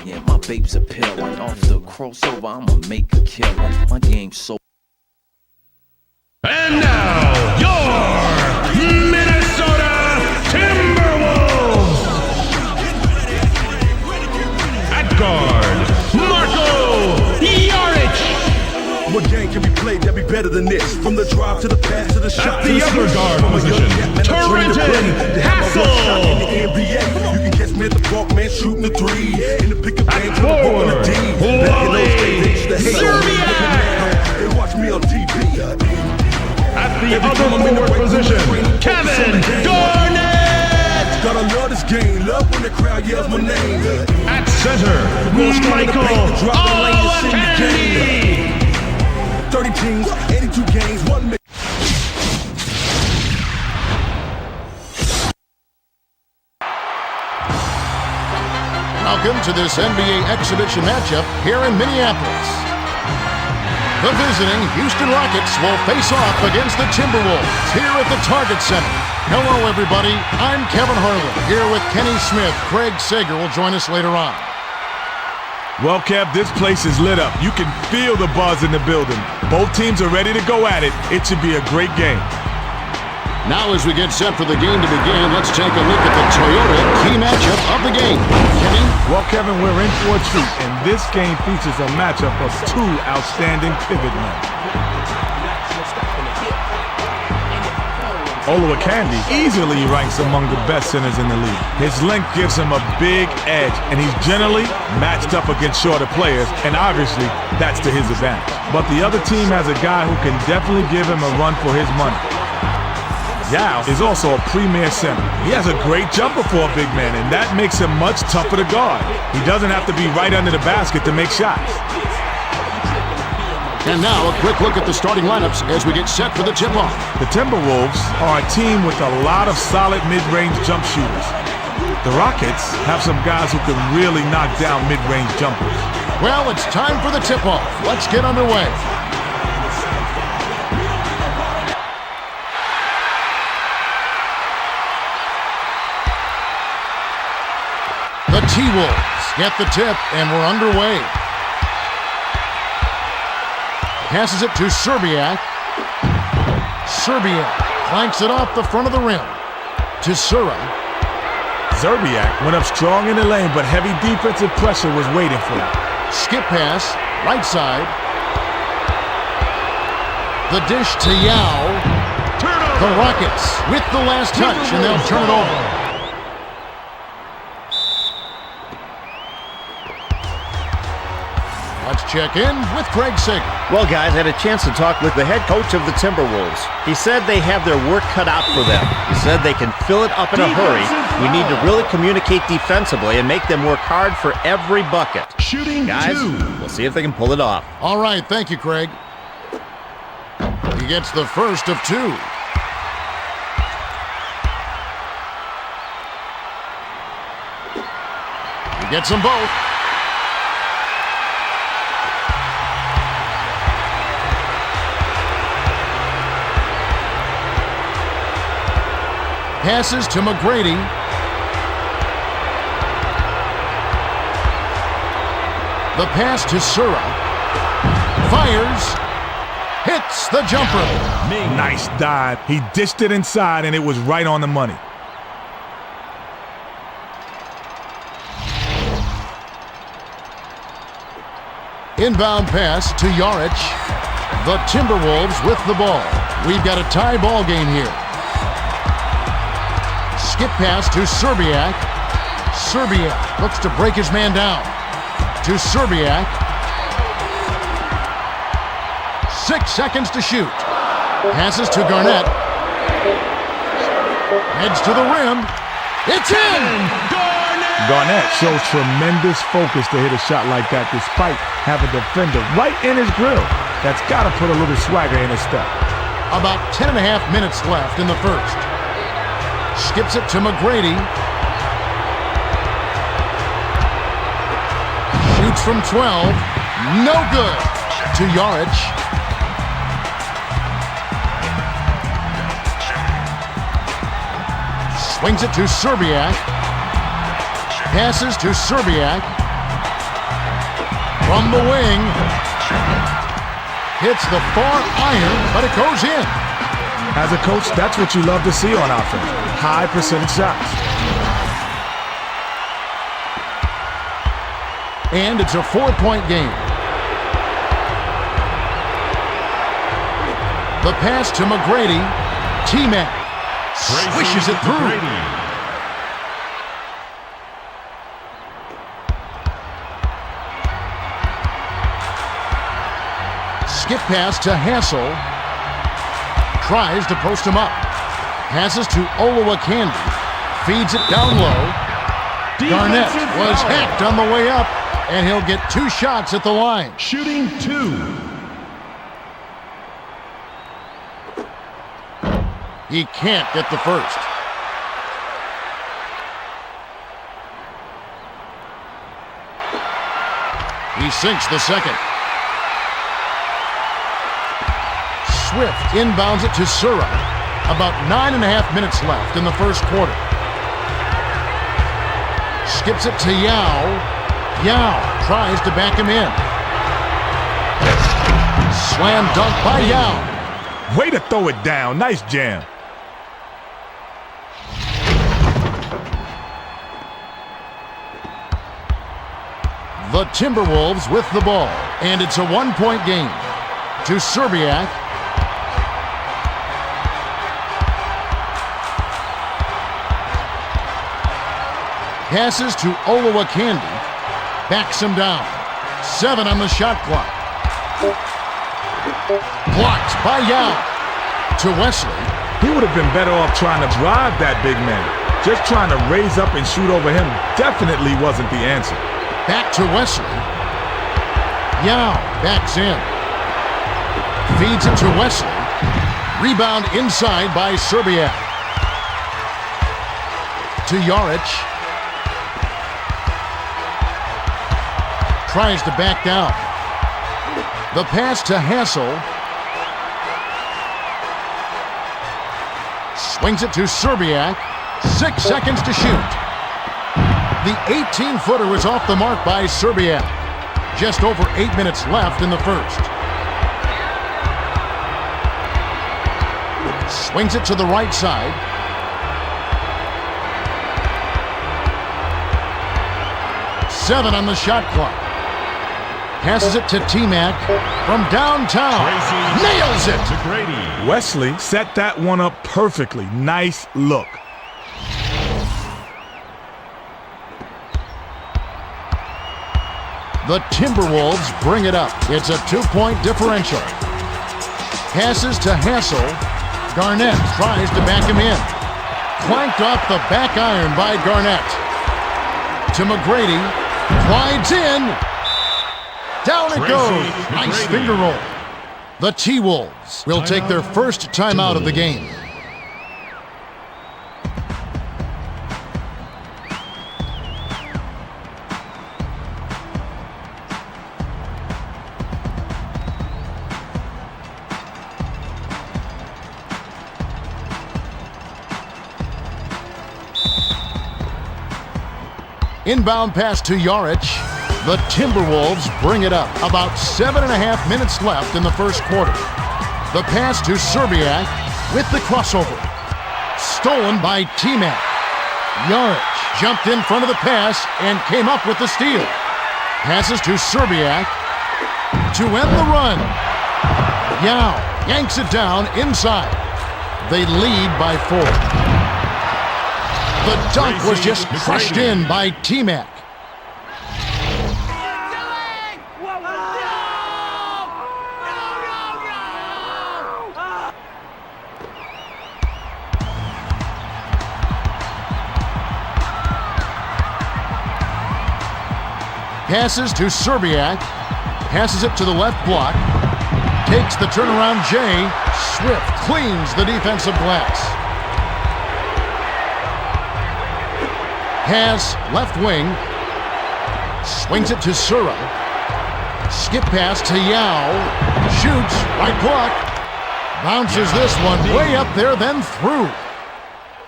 Yeah, my babe's a pill, and off the crossover, I'ma make a kill. My game's so. And now, your Minnesota Timberwolves! At guard, Marko Jaric! What game can be played that be better than this? From the drive to the pass to the shot. At the upper guard position, Torrington Hassel! In the NBA, you can catch me at the park, man, shooting the three. In the pick of game, forward, Wally Zerbiak! They watch me on TV. At the other forward position, Kevin Garnett! Gotta love this game, love when the crowd yells my name. At center, Michael Olowokandi! 30 teams, 82 games, 1 minute. Welcome to this NBA exhibition matchup here in Minneapolis. The visiting Houston Rockets will face off against the Timberwolves here at the Target Center. Hello, everybody. I'm Kevin Harlan here with Kenny Smith. Craig Sager will join us later on. Well, Kev, this place is lit up. You can feel the buzz in the building. Both teams are ready to go at it. It should be a great game. Now, as we get set for the game to begin, let's take a look at the Toyota key matchup of the game. Kenny? Well, Kevin, we're in for a treat, and this game features a matchup of two outstanding pivot men. Olowokandi easily ranks among the best centers in the league. His length gives him a big edge, and he's generally matched up against shorter players, and obviously, that's to his advantage. But the other team has a guy who can definitely give him a run for his money. Yao is also a premier center. He has a great jumper for a big man, and that makes him much tougher to guard. He doesn't have to be right under the basket to make shots. And now, a quick look at the starting lineups as we get set for the tip-off. The Timberwolves are a team with a lot of solid mid-range jump shooters. The Rockets have some guys who can really knock down mid-range jumpers. Well, it's time for the tip-off. Let's get underway. The T-Wolves get the tip, and we're underway. Passes it to Zerbiak. Zerbiak flanks it off the front of the rim. To Sura. Zerbiak went up strong in the lane, but heavy defensive pressure was waiting for him. Skip pass, right side. The dish to Yao. The Rockets with the last touch, and they'll turn it over. Let's check in with Craig Sager. Well, guys, I had a chance to talk with the head coach of the Timberwolves. He said they have their work cut out for them. He said they can fill it up in a hurry. We need to really communicate defensively and make them work hard for every bucket. Shooting guys, two. We'll see if they can pull it off. All right, thank you, Craig. He gets the first of two. He gets them both. Passes to McGrady. The pass to Sura. Fires. Hits the jumper. Nice dive. He dished it inside, and it was right on the money. Inbound pass to Jaric. The Timberwolves with the ball. We've got a tie ball game here. Skip pass to Zerbiak. Zerbiak looks to break his man down. To Zerbiak. 6 seconds to shoot. Passes to Garnett. Heads to the rim. It's in! Garnett shows tremendous focus to hit a shot like that despite having a defender right in his grill. That's got to put a little swagger in his step. About 10.5 minutes left in the first. Skips it to McGrady. Shoots from 12. No good. To Jaric. Swings it to Zerbiak. Passes to Zerbiak. From the wing. Hits the far iron, but it goes in. As a coach, that's what you love to see on offense. High percentage shots. And it's a 4-point game. The pass to McGrady. T-Mac swishes it through. Skip pass to Hassel. Tries to post him up. Passes to Olowokandi. Feeds it down low. Garnett was hacked on the way up, and he'll get 2 shots at the line. Shooting 2. He can't get the first. He sinks the second. Swift inbounds it to Sura. About 9.5 minutes left in the first quarter. Skips it to Yao. Yao tries to back him in. Slam dunk by Yao. Way to throw it down. Nice jam. The Timberwolves with the ball, and it's a 1-point game. To Serbiak. Passes to Olowokandi. Backs him down. 7 on the shot clock. Blocked by Yao. To Wesley. He would have been better off trying to drive that big man. Just trying to raise up and shoot over him definitely wasn't the answer. Back to Wesley. Yao backs in. Feeds it to Wesley. Rebound inside by Serbiak. To Jaric. Tries to back down. The pass to Hassel. Swings it to Serbiak. 6 seconds to shoot. The 18-footer was off the mark by Serbiak. Just over 8 minutes left in the first. Swings it to the right side. Seven on the shot clock. Passes it to T-Mac from downtown. Nails it! Wesley set that one up perfectly. Nice look. The Timberwolves bring it up. It's a 2-point differential. Passes to Hassel. Garnett tries to back him in. Clanked off the back iron by Garnett. To McGrady. Glides in. Down it goes. Nice finger roll. The T-Wolves will take their first timeout of the game. Inbound pass to Jaric. The Timberwolves bring it up. About 7.5 minutes left in the first quarter. The pass to Serbiak with the crossover. Stolen by T-Mac. Jaric jumped in front of the pass and came up with the steal. Passes to Serbiak to end the run. Yao yanks it down inside. They lead by 4. The dunk was just crushed in by T-Mac. Passes to Serbiak. Passes it to the left block. Takes the turnaround J. Swift cleans the defensive glass. Pass left wing. Swings it to Sura. Skip pass to Yao. Shoots. Right block. Bounces this one way up there, then through.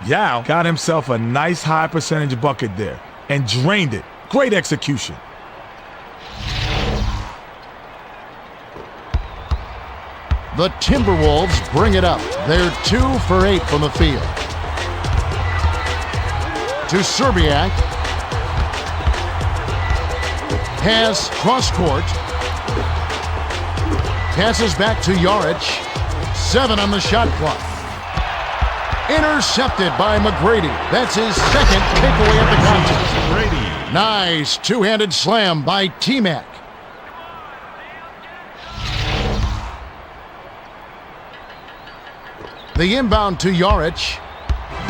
Yao got himself a nice high percentage bucket there and drained it. Great execution. The Timberwolves bring it up. They're 2 for 8 from the field. To Serbiak. Pass cross court. Passes back to Jaric. 7 on the shot clock. Intercepted by McGrady. That's his second takeaway of the contest. Nice two-handed slam by T-Mac. The inbound to Jaric.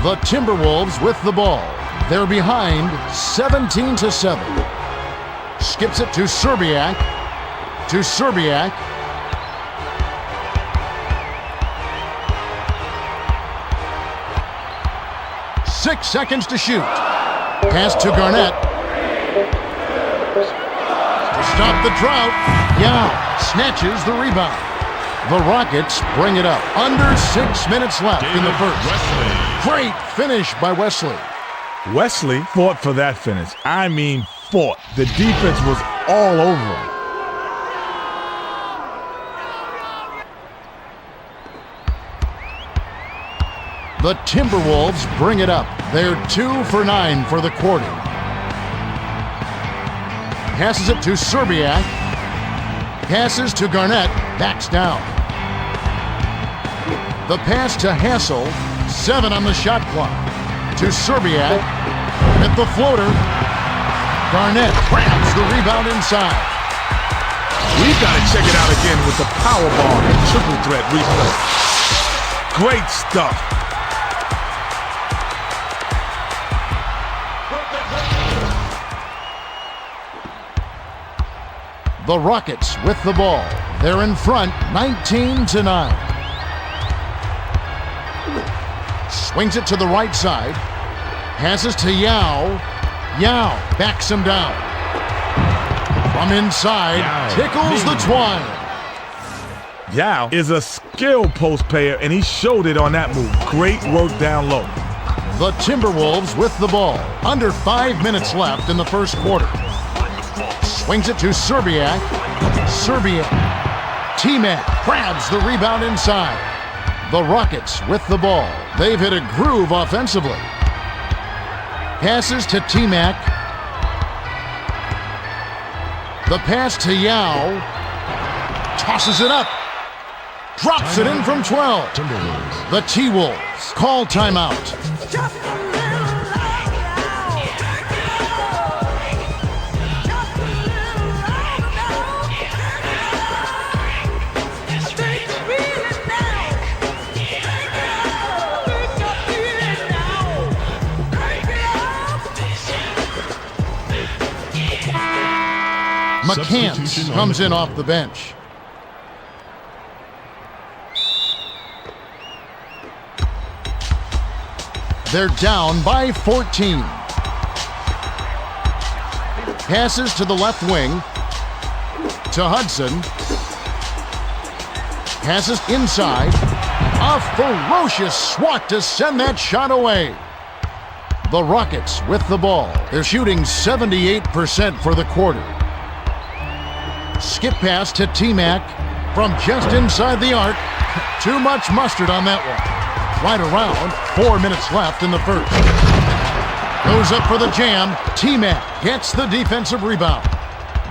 The Timberwolves with the ball. They're behind 17-7. Skips it to Serbiak. To Serbiak. Six seconds to shoot. Pass to Garnett. To stop the drought. Yao snatches the rebound. The Rockets bring it up. Under 6 minutes left in the first. Great finish by Wesley. Wesley fought for that finish. I mean, fought. The defense was all over him. The Timberwolves bring it up. They're 2 for 9 for the quarter. Passes it to Serbiak. Passes to Garnett. Backs down. The pass to Hassel. 7 on the shot clock. To Serbiak. At the floater. Garnett grabs the rebound inside. We've got to check it out again with the power ball and triple threat replay. Great stuff. The Rockets with the ball. They're in front, 19-9. Swings it to the right side. Passes to Yao. Yao backs him down. From inside, tickles the twine. Yao is a skilled post player, and he showed it on that move. Great work down low. The Timberwolves with the ball. Under 5 minutes left in the first quarter. Swings it to Serbiak. Serbiak. T-Mac grabs the rebound inside. The Rockets with the ball. They've hit a groove offensively. Passes to T-Mac. The pass to Yao. Tosses it up. Drops it in from 12. The T-Wolves call timeout. McCants comes in off the bench. They're down by 14. Passes to the left wing. To Hudson. Passes inside. A ferocious swat to send that shot away. The Rockets with the ball. They're shooting 78% for the quarter. Skip pass to T-Mac from just inside the arc. Too much mustard on that one. Right around 4 minutes left in the first. Goes up for the jam. T-Mac gets the defensive rebound.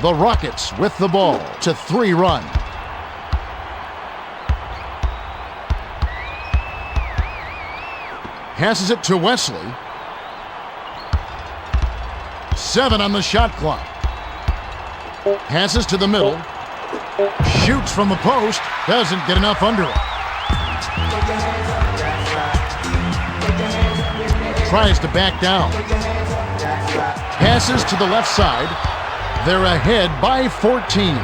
The Rockets with the ball to 3 run. Passes it to Wesley. 7 on the shot clock. Passes to the middle. Shoots from the post. Doesn't get enough under it. Tries to back down. Passes to the left side. They're ahead by 14.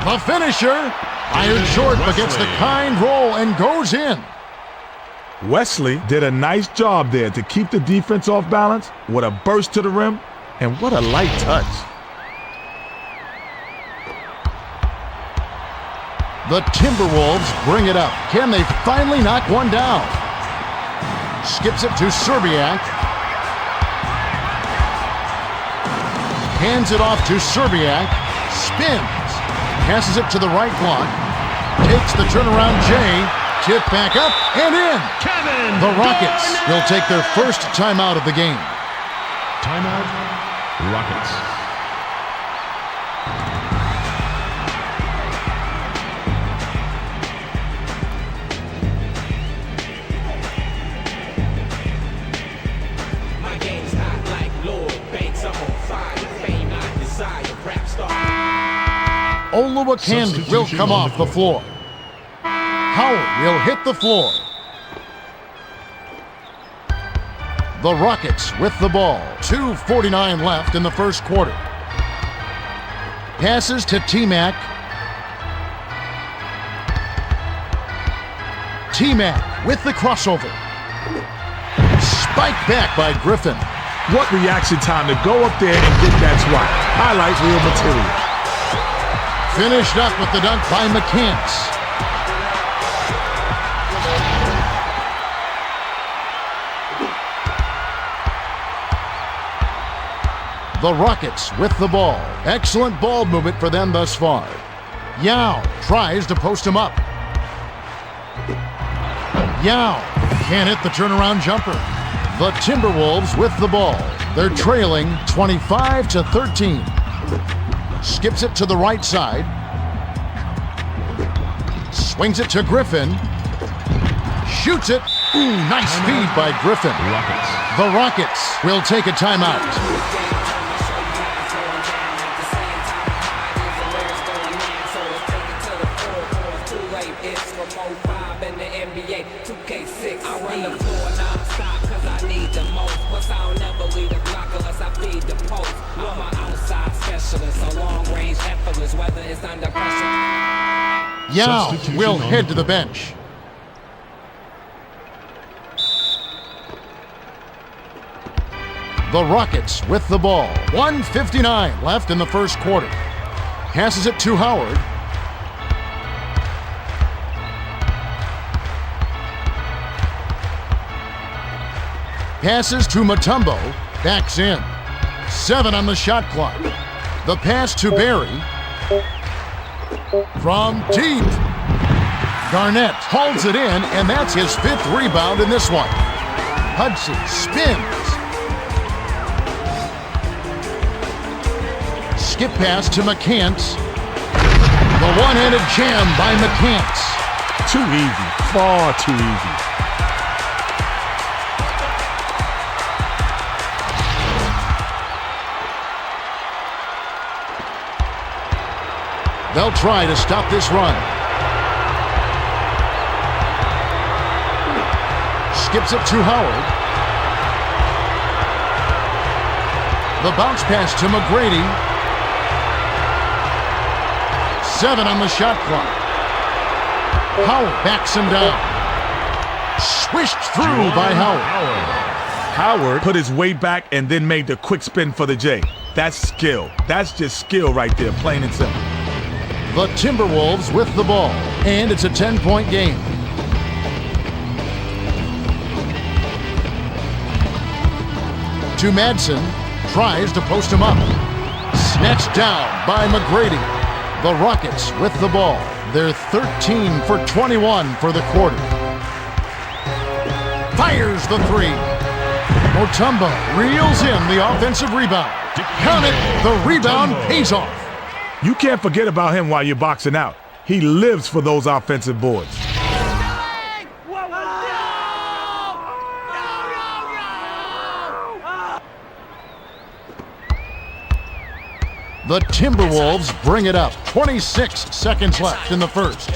The finisher. Iron short but gets the kind roll and goes in. Wesley did a nice job there to keep the defense off balance with a burst to the rim, and what a light touch. The Timberwolves bring it up. Can they finally knock one down? Skips it to Serbiak. Hands it off to Serbiak. Spins. Passes it to the right block. takes the turnaround J. Tip back up and in. Kevin The Rockets Garnett. will take their first timeout of the game. Timeout, Rockets. My game's hot like Lord Banks. I'm on fire. Fame I desire. Rap star. Olowokandi will come off the floor. Howard will hit the floor. The Rockets with the ball. 2:49 left in the first quarter. Passes to T-Mac. T-Mac with the crossover. Spike back by Griffin. What reaction time to go up there and get that swat. Highlights real material. Finished up with the dunk by McCants. The Rockets with the ball. Excellent ball movement for them thus far. Yao tries to post him up. Yao can't hit the turnaround jumper. The Timberwolves with the ball. They're trailing 25-13. Skips it to the right side. Swings it to Griffin. Shoots it. Ooh, nice feed by Griffin. Rockets. The Rockets will take a timeout. Yao will head to the bench. The Rockets with the ball. 1:59 left in the first quarter. Passes it to Howard. Passes to Mutombo. Backs in. 7 on the shot clock. The pass to Barry. From deep. Garnett holds it in, and that's his 5th rebound in this one. Hudson spins. Skip pass to McCants. The one-handed jam by McCants. Too easy. Far too easy. They'll try to stop this run. Skips it to Howard. The bounce pass to McGrady. 7 on the shot clock. Howard backs him down. Swished through by Howard. Howard put his weight back and then made the quick spin for the J. That's skill. That's just skill right there, plain and simple. The Timberwolves with the ball, and it's a 10-point game. To Madsen, tries to post him up. Snatched down by McGrady. The Rockets with the ball. They're 13 for 21 for the quarter. Fires the 3. Mutombo reels in the offensive rebound. Count it, the rebound pays off. You can't forget about him while you're boxing out. He lives for those offensive boards. The Timberwolves bring it up. 26 seconds left in the first.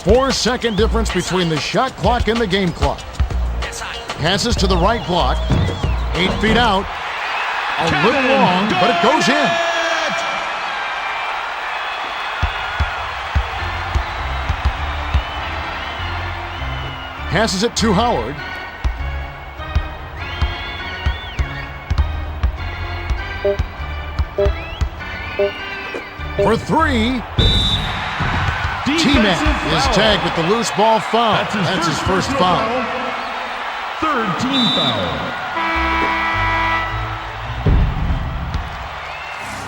4-second difference between the shot clock and the game clock. Passes to the right block. 8 feet out. A little long, but it goes in. Passes it to Howard. For 3. T-Mac is tagged with the loose ball foul. That's his first foul. 3rd team foul.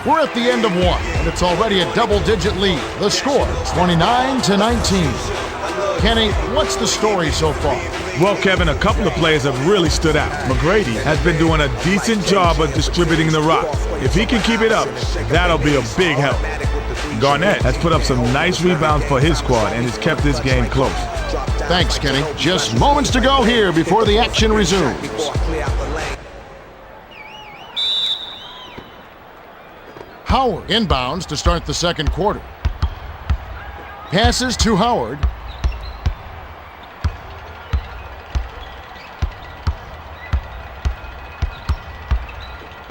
We're at the end of 1. and it's already a double-digit lead. The score, 29-19. Kenny, what's the story so far? Well, Kevin, a couple of players have really stood out. McGrady has been doing a decent job of distributing the rock. If he can keep it up, that'll be a big help. Garnett has put up some nice rebounds for his squad and has kept this game close. Thanks, Kenny. Just moments to go here before the action resumes. Howard inbounds to start the second quarter. Passes to Howard.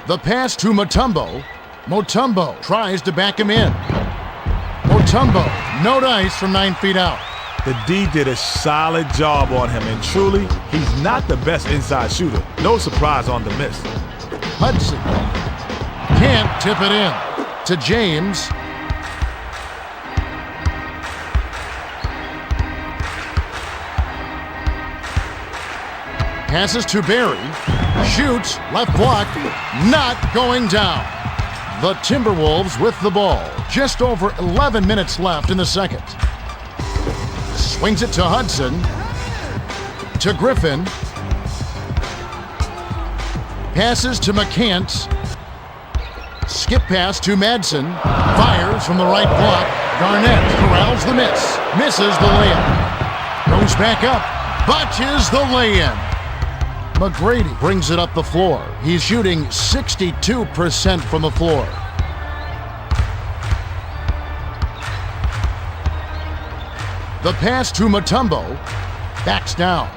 The pass to Mutombo. Mutombo tries to back him in. Mutombo, no dice from 9 feet out. The D did a solid job on him, and truly, he's not the best inside shooter. No surprise on the miss. Hudson can't tip it in to James. Passes to Barry. Shoots, left block, not going down. The Timberwolves with the ball. Just over 11 minutes left in the second. Swings it to Hudson. To Griffin. Passes to McCants. Skip pass to Madsen. Fires from the right block. Garnett corrals the miss. Misses the layup. Goes back up. Botches the lay-in. McGrady brings it up the floor. He's shooting 62% from the floor. The pass to Mutombo. Backs down.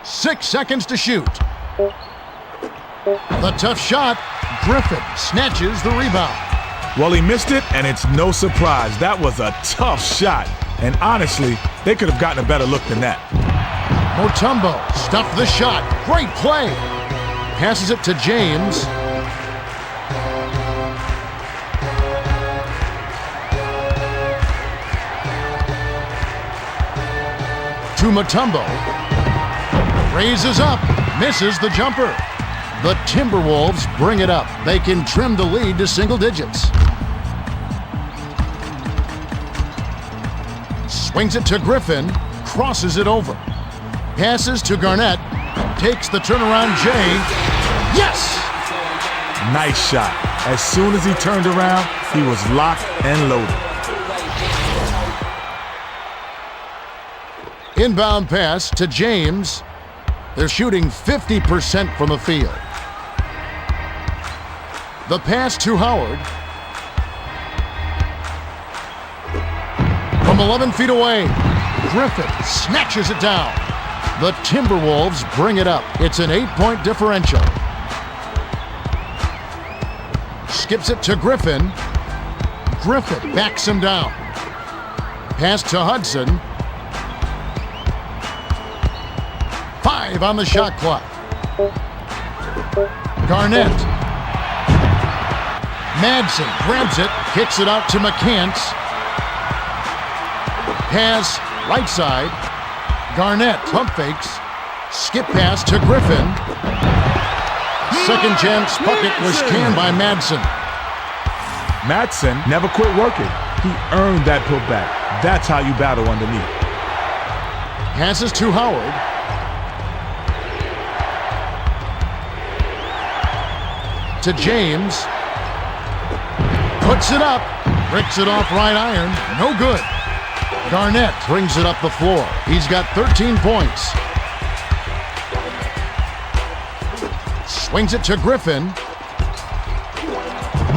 6 seconds to shoot. The tough shot. Griffin snatches the rebound. Well, he missed it, and it's no surprise. That was a tough shot. And honestly, they could have gotten a better look than that. Mutombo stuffed the shot. Great play. Passes it to James. To Mutombo. Raises up. Misses the jumper. The Timberwolves bring it up. They can trim the lead to single digits. Swings it to Griffin. Crosses it over. Passes to Garnett. Takes the turnaround J. Yes! Nice shot. As soon as he turned around, he was locked and loaded. Inbound pass to James. They're shooting 50% from the field. The pass to Howard. From 11 feet away, Griffin snatches it down. The Timberwolves bring it up. It's an 8-point differential. Skips it to Griffin. Griffin backs him down. Pass to Hudson. 5 on the shot clock. Garnett. Madsen grabs it, kicks it out to McCants. Pass right side. Garnett pump fakes. Skip pass to Griffin. Second chance bucket was canned by Madsen. Madsen never quit working. He earned that putback. That's how you battle underneath. Passes to Howard. To James. Puts it up. Ricks it off right iron. No good. Garnett brings it up the floor. He's got 13 points. Swings it to Griffin.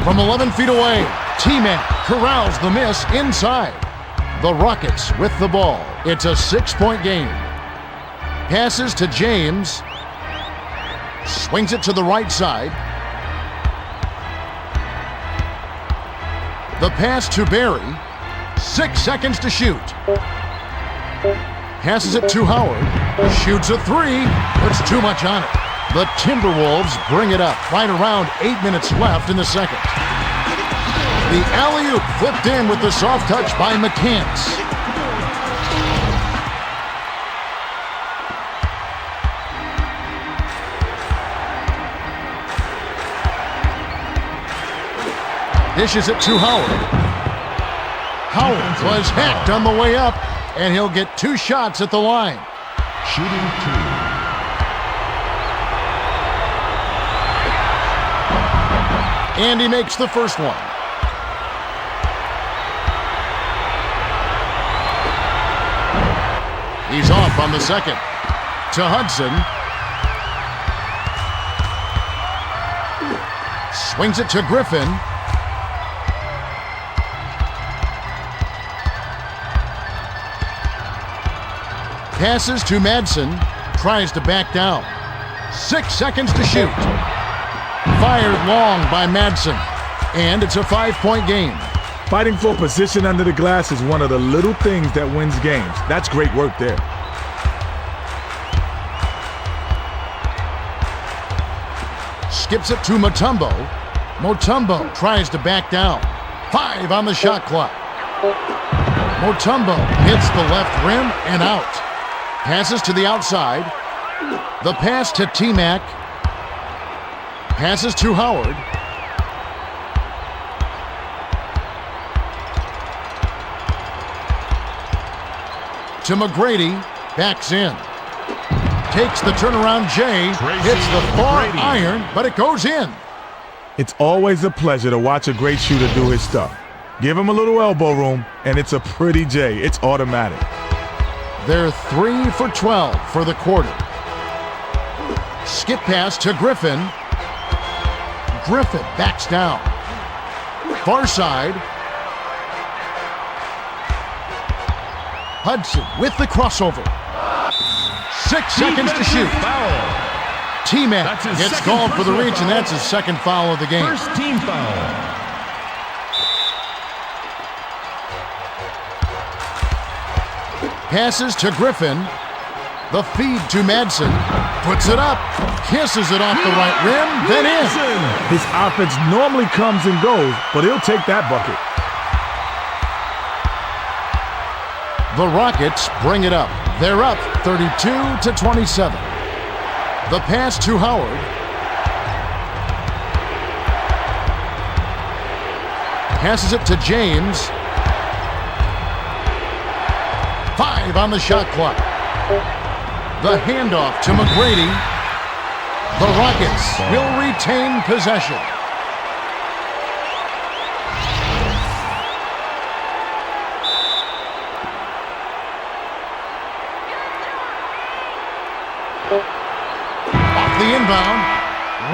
From 11 feet away, T-Man corrals the miss inside. The Rockets with the ball. It's a 6-point game. Passes to James. Swings it to the right side. The pass to Barry. 6 seconds to shoot. Passes it to Howard. Shoots a 3. Puts too much on it. The Timberwolves bring it up. Right around 8 minutes left in the second. The alley-oop flipped in with the soft touch by McCants. Dishes it to Howard. Howard was hacked on the way up, and he'll get 2 shots at the line. Shooting 2. And he makes the first one. He's off on the second. To Hudson. Swings it to Griffin. Passes to Madsen. Tries to back down. 6 seconds to shoot. Fired long by Madsen. And it's a 5-point game. Fighting for position under the glass is one of the little things that wins games. That's great work there. Skips it to Mutombo. Mutombo tries to back down. 5 on the shot clock. Mutombo hits the left rim and out. Passes to the outside. The pass to T-Mac. Passes to Howard. To McGrady. Backs in. Takes the turnaround J. Hits the far iron, but it goes in. It's always a pleasure to watch a great shooter do his stuff. Give him a little elbow room, and it's a pretty J. It's automatic. They're 3 for 12 for the quarter. Skip pass to Griffin. Griffin backs down. Far side. Hudson with the crossover. 6 seconds to shoot. T-Mac gets called for the reach, and that's his second foul of the game. First team foul. Passes to Griffin. The feed to Madsen. Puts it up. Kisses it off the right rim, then in. His offense normally comes and goes, but he'll take that bucket. The Rockets bring it up. They're up 32-27. The pass to Howard. Passes it to James. 5 on the shot clock. The handoff to McGrady. The Rockets will retain possession. Off the inbound.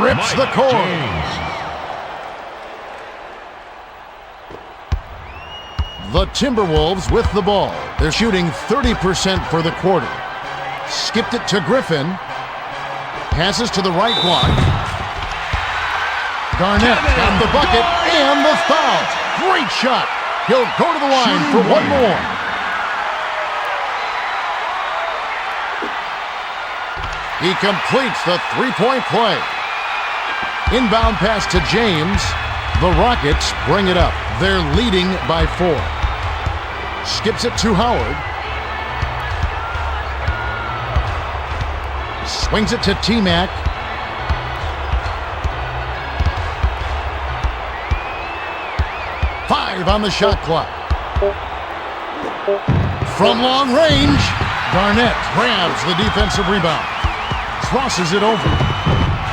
Rips the cord. The Timberwolves with the ball. They're shooting 30% for the quarter. Skipped it to Griffin. Passes to the right block. Garnett got the bucket and the foul. Great shot. He'll go to the line for one more. He completes the three-point play. Inbound pass to James. The Rockets bring it up. They're leading by 4. Skips it to Howard. Swings it to T-Mac. Five on the shot clock. From long range, Garnett grabs the defensive rebound. Crosses it over.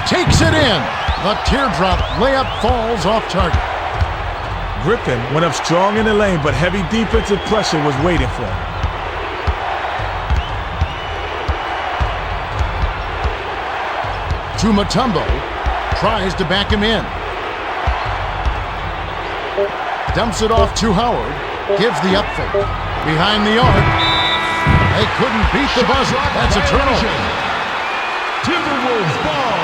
Takes it in. The teardrop layup falls off target. Griffin went up strong in the lane, but heavy defensive pressure was waiting for him. To Mutombo. Tries to back him in. Dumps it off to Howard. Gives the up fake. Behind the arc. They couldn't beat the buzzer. That's a turnover. Timberwolves ball.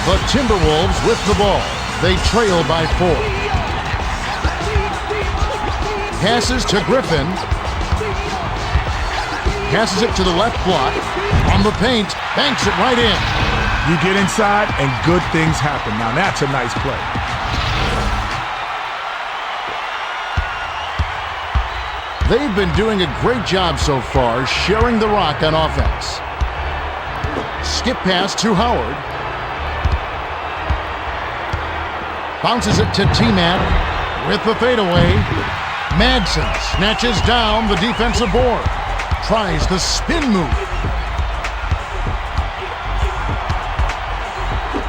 The Timberwolves with the ball. They trail by 4. Passes to Griffin. Passes it to the left block. On the paint. Banks it right in. You get inside and good things happen. Now that's a nice play. They've been doing a great job so far sharing the rock on offense. Skip pass to Howard. Bounces it to T-Mac with the fadeaway. Madsen snatches down the defensive board. Tries the spin move.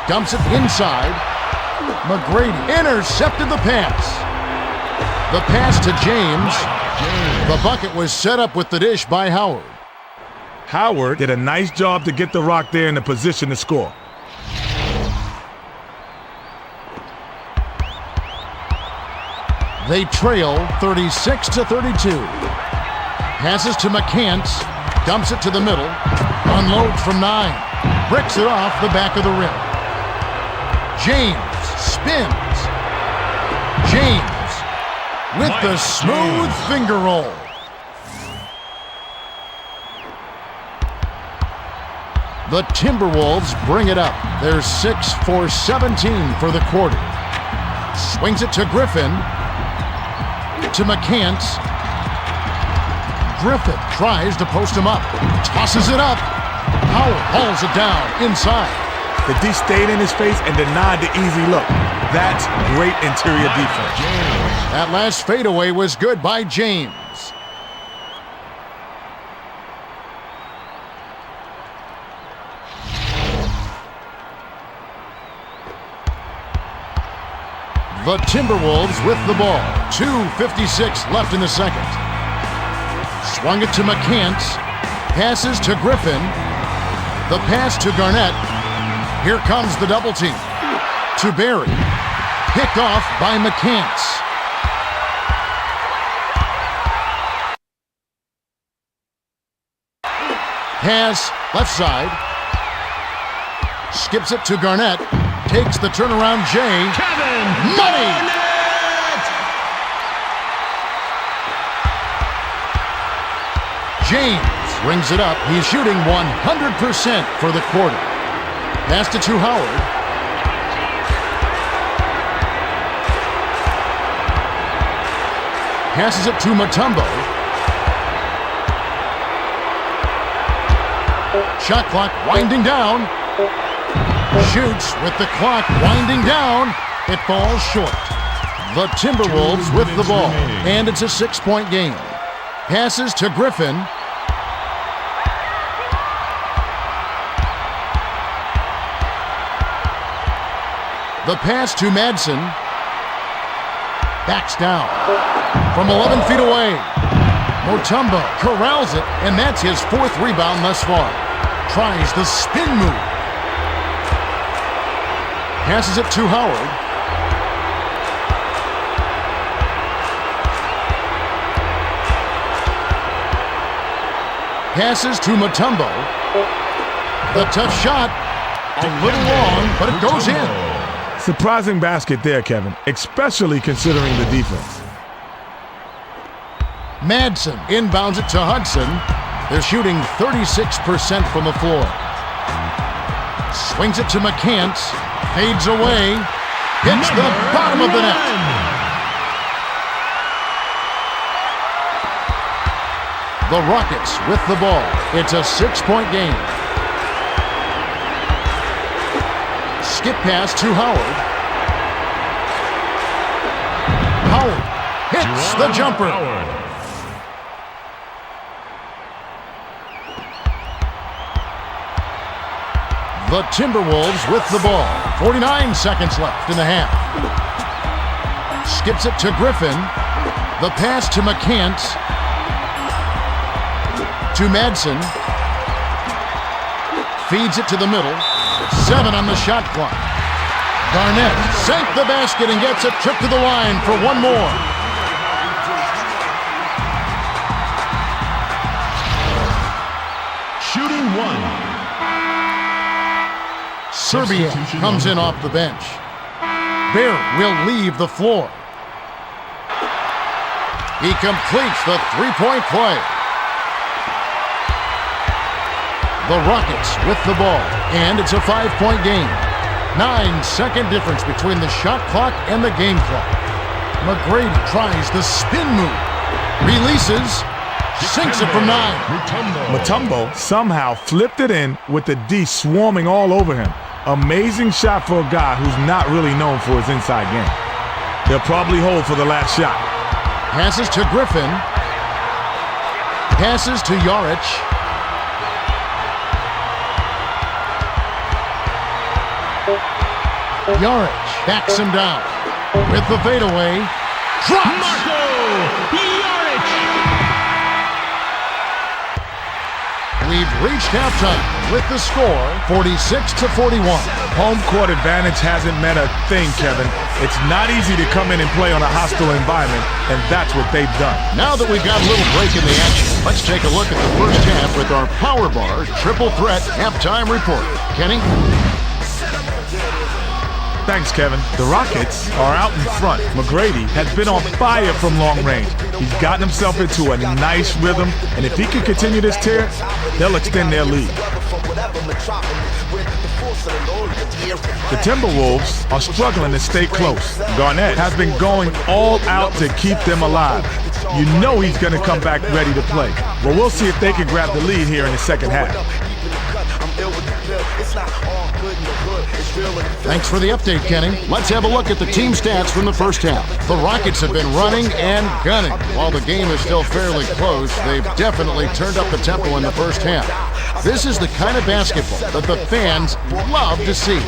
Dumps it inside. McGrady intercepted the pass. The pass to James. The bucket was set up with the dish by Howard. Howard did a nice job to get the Rock there in the position to score. They trail 36-32. Passes to McCants. Dumps it to the middle. Unloads from 9. Bricks it off the back of the rim. James spins. James with the smooth finger roll. The Timberwolves bring it up. They're 6 for 17 for the quarter. Swings it to Griffin. To McCants. Griffin tries to post him up. Tosses it up. Howard hauls it down inside. The D stayed in his face and denied the easy look. That's great interior defense. That last fadeaway was good by James. The Timberwolves with the ball. 2:56 left in the second. Swung it to McCants. Passes to Griffin. The pass to Garnett. Here comes the double team. To Barry. Picked off by McCants. Pass left side. Skips it to Garnett. Takes the turnaround Jay. Money! James rings it up. He's shooting 100% for the quarter. Passed it to Howard. Passes it to Mutombo. Shot clock winding down. Shoots with the clock winding down. It falls short. The Timberwolves with the ball. And it's a 6-point game. Passes to Griffin. The pass to Madsen. Backs down. From 11 feet away. Mutombo corrals it, and that's his 4th rebound thus far. Tries the spin move. Passes it to Howard. Passes to Mutombo. The tough shot. A little long, but it goes in. Surprising basket there, Kevin, especially considering the defense. Madsen inbounds it to Hudson. They're shooting 36% from the floor. Swings it to McCants. Fades away. Hits the bottom of the net. The Rockets with the ball. It's a 6-point game. Skip pass to Howard. Howard hits the jumper. The Timberwolves with the ball. 49 seconds left in the half. Skips it to Griffin. The pass to McCants. To Madsen. Feeds it to the middle. 7 on the shot clock. Garnett sank the basket and gets a trip to the line for one more. Shooting 1. Serbia comes in off the bench. Barry will leave the floor. He completes the 3-point play. The Rockets with the ball, and it's a 5-point game. 9-second difference between the shot clock and the game clock. McGrady tries the spin move. Releases. Sinks it from 9. Mutombo somehow flipped it in with the D swarming all over him. Amazing shot for a guy who's not really known for his inside game. They'll probably hold for the last shot. Passes to Griffin. Passes to Yarich. Yarich backs him down with the fadeaway. Drops! Marco Yarich! We've reached halftime with the score 46-41. Home court advantage hasn't meant a thing, Kevin. It's not easy to come in and play on a hostile environment, and that's what they've done. Now that we've got a little break in the action, let's take a look at the first half with our Power Bar Triple Threat Halftime Report. Kenny? Thanks, Kevin. The Rockets are out in front. McGrady has been on fire from long range. He's gotten himself into a nice rhythm, and if he can continue this tear, they'll extend their lead. The Timberwolves are struggling to stay close. Garnett has been going all out to keep them alive. You know he's going to come back ready to play. Well, we'll see if they can grab the lead here in the second half. Thanks for the update, Kenny. Let's have a look at the team stats from the first half. The Rockets have been running and gunning. While the game is still fairly close, they've definitely turned up the tempo in the first half. This is the kind of basketball that the fans love to see.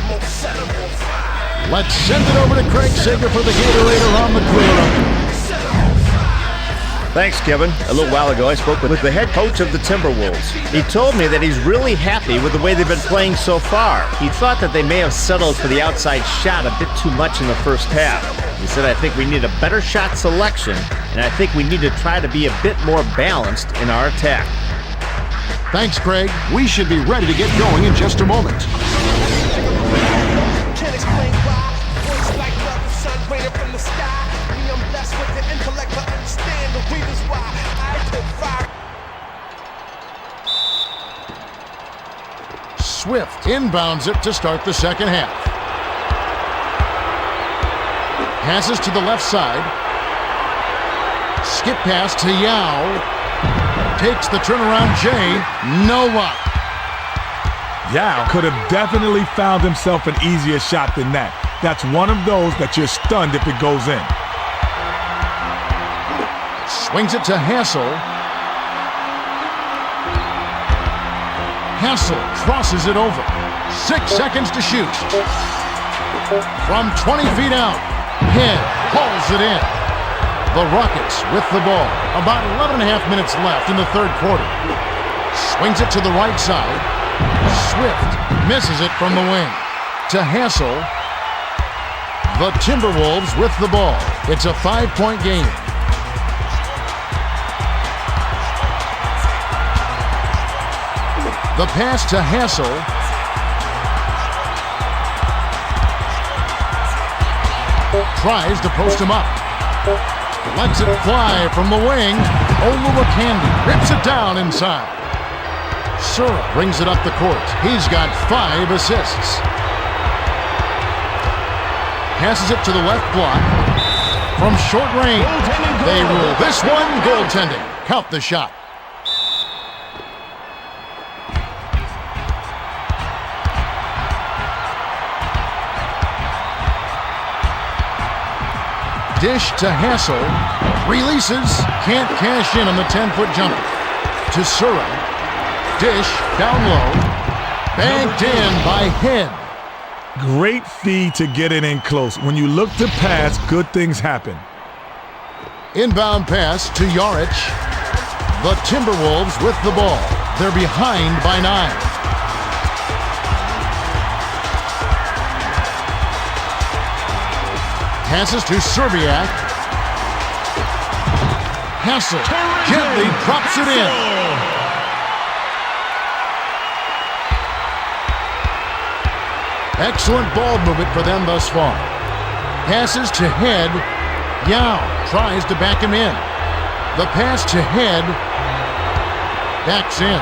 Let's send it over to Craig Sager for the Gatorator on the clear. Thanks, Kevin. A little while ago, I spoke with the head coach of the Timberwolves. He told me that he's really happy with the way they've been playing so far. He thought that they may have settled for the outside shot a bit too much in the first half. He said, I think we need a better shot selection, and I think we need to try to be a bit more balanced in our attack. Thanks, Craig. We should be ready to get going in just a moment. Can't explain why. Voice like love, the sun raining from the sky. Me, I'm blessed with the intellect to understand the reasons why I put fire. Swift inbounds it to start the second half. Passes to the left side. Skip pass to Yao. Takes the turnaround J. No luck. Yao could have definitely found himself an easier shot than that. That's one of those that you're stunned if it goes in. Swings it to Hassel. Hassel crosses it over. 6 seconds to shoot. From 20 feet out, Head hauls it in. The Rockets with the ball. About 11 and a half minutes left in the third quarter. Swings it to the right side. Swift misses it from the wing. To Hassel. The Timberwolves with the ball. It's a 5-point game. The pass to Hassel. Tries to post him up. Lets it fly from the wing. Olowokandi rips it down inside. Sura brings it up the court. He's got 5 assists. Passes it to the left block. From short range, they rule this one goaltending. Count the shot. Dish to Hassel. Releases. Can't cash in on the 10-foot jumper. To Sura. Dish down low. Banked in by Head. Great feed to get it in close. When you look to pass, good things happen. Inbound pass to Yarich. The Timberwolves with the ball. They're behind by 9. Passes to Serbiak. Hassel gently drops it in. Excellent ball movement for them thus far. Passes to Head. Yao tries to back him in. The pass to Head. Backs in.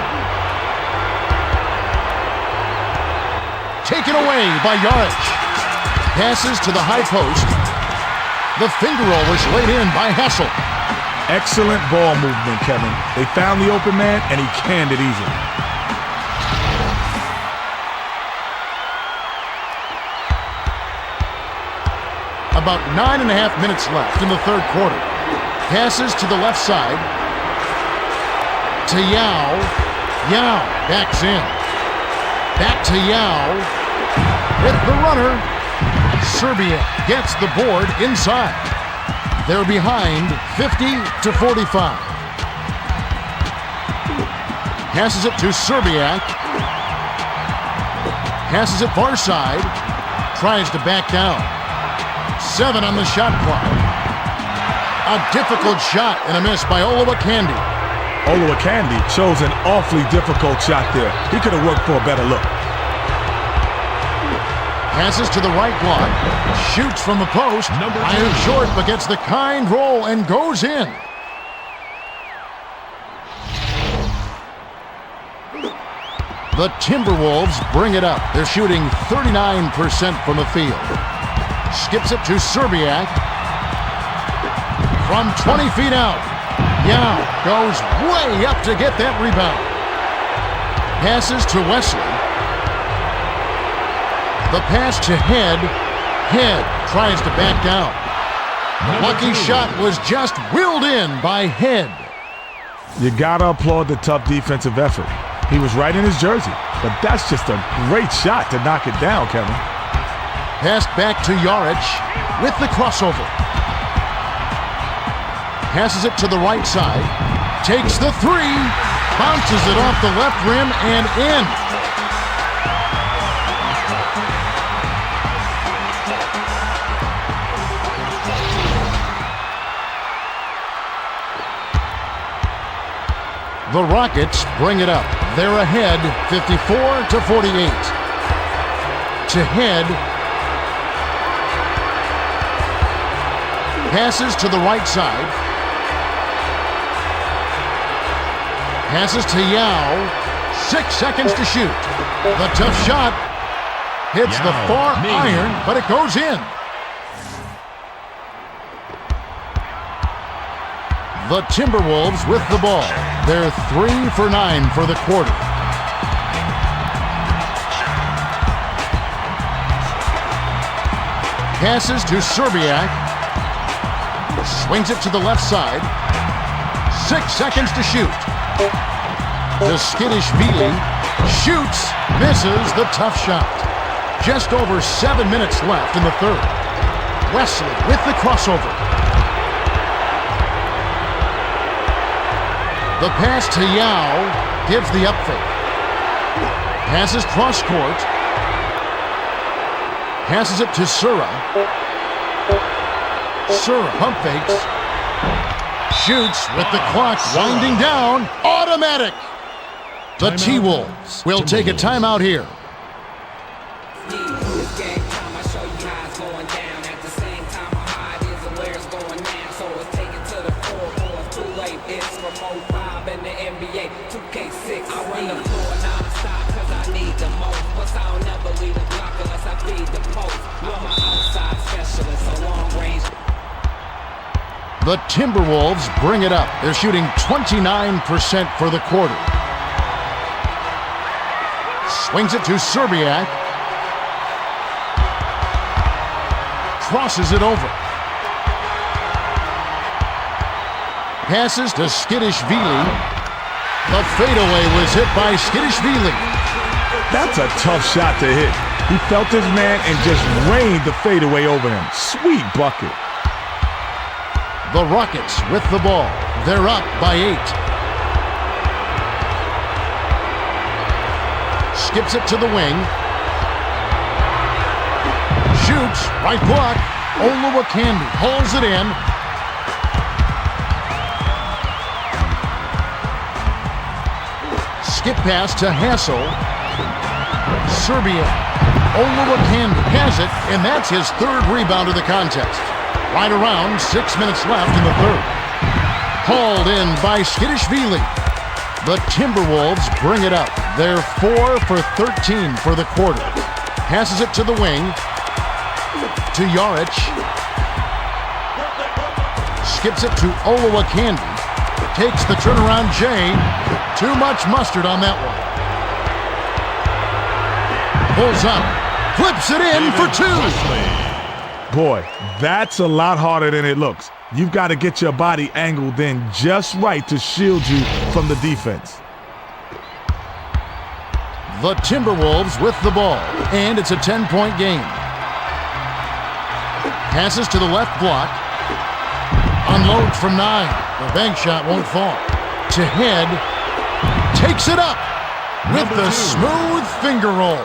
Taken away by Yarich. Passes to the high post. The finger roll was laid in by Hassel. Excellent ball movement, Kevin. They found the open man, and he canned it easily. about 9.5 minutes left in the third quarter. Passes to the left side. To Yao. Yao backs in. Back to Yao. With the runner. Serbia gets the board inside. They're behind 50-45. Passes it to Serbiak. Passes it far side. Tries to back down. 7 on the shot clock. A difficult shot and a miss by Olowokandi. Olowokandi chose an awfully difficult shot there. He could have worked for a better look. Passes to the right block. Shoots from the post. Iron short, but gets the kind roll and goes in. The Timberwolves bring it up. They're shooting 39% from the field. Skips it to Serbiak. From 20 feet out. Yao goes way up to get that rebound. Passes to Wesley. The pass to Head. Head tries to back down. The lucky shot was just willed in by Head. You gotta applaud the tough defensive effort. He was right in his jersey, but that's just a great shot to knock it down, Kevin. Passed back to Jaric with the crossover. Passes it to the right side. Takes the three. Bounces it off the left rim and in. The Rockets bring it up. They're ahead 54-48. To Head. Passes to the right side. Passes to Yao. 6 seconds to shoot. The tough shot hits the far iron, but it goes in. The Timberwolves with the ball. They're 3 for 9 for the quarter. Passes to Serbiak. Swings it to the left side. 6 seconds to shoot. To Skidishvili. Shoots. Misses the tough shot. Just over 7 minutes left in the third. Wesley with the crossover. The pass to Yao gives the up fake. Passes cross court. Passes it to Sura. Sura pump fakes. Shoots with the clock winding down. Automatic. The T-Wolves will take a timeout here. The Timberwolves bring it up. They're shooting 29% for the quarter. Swings it to Serbiak. Crosses it over. Passes to Skidishvili. The fadeaway was hit by Skidishvili. That's a tough shot to hit. He felt his man and just rained the fadeaway over him. Sweet bucket. The Rockets with the ball. They're up by 8. Skips it to the wing. Shoots. Right block. Olowokandi pulls it in. Skip pass to Hassel. Serbia. Olowokandi has it, and that's his third rebound of the contest. Right around 6 minutes left in the third. Hauled in by Skidishvili. The Timberwolves bring it up. They're 4 for 13 for the quarter. Passes it to the wing. To Jaric. Skips it to Olowokandi. Takes the turnaround J. Too much mustard on that one. Pulls up. Flips it in for 2. Boy, that's a lot harder than it looks. You've got to get your body angled in just right to shield you from the defense. The Timberwolves with the ball, and it's a 10-point game. Passes to the left block. Unloads from 9. The bank shot won't fall. To head. Takes it up with the smooth finger roll.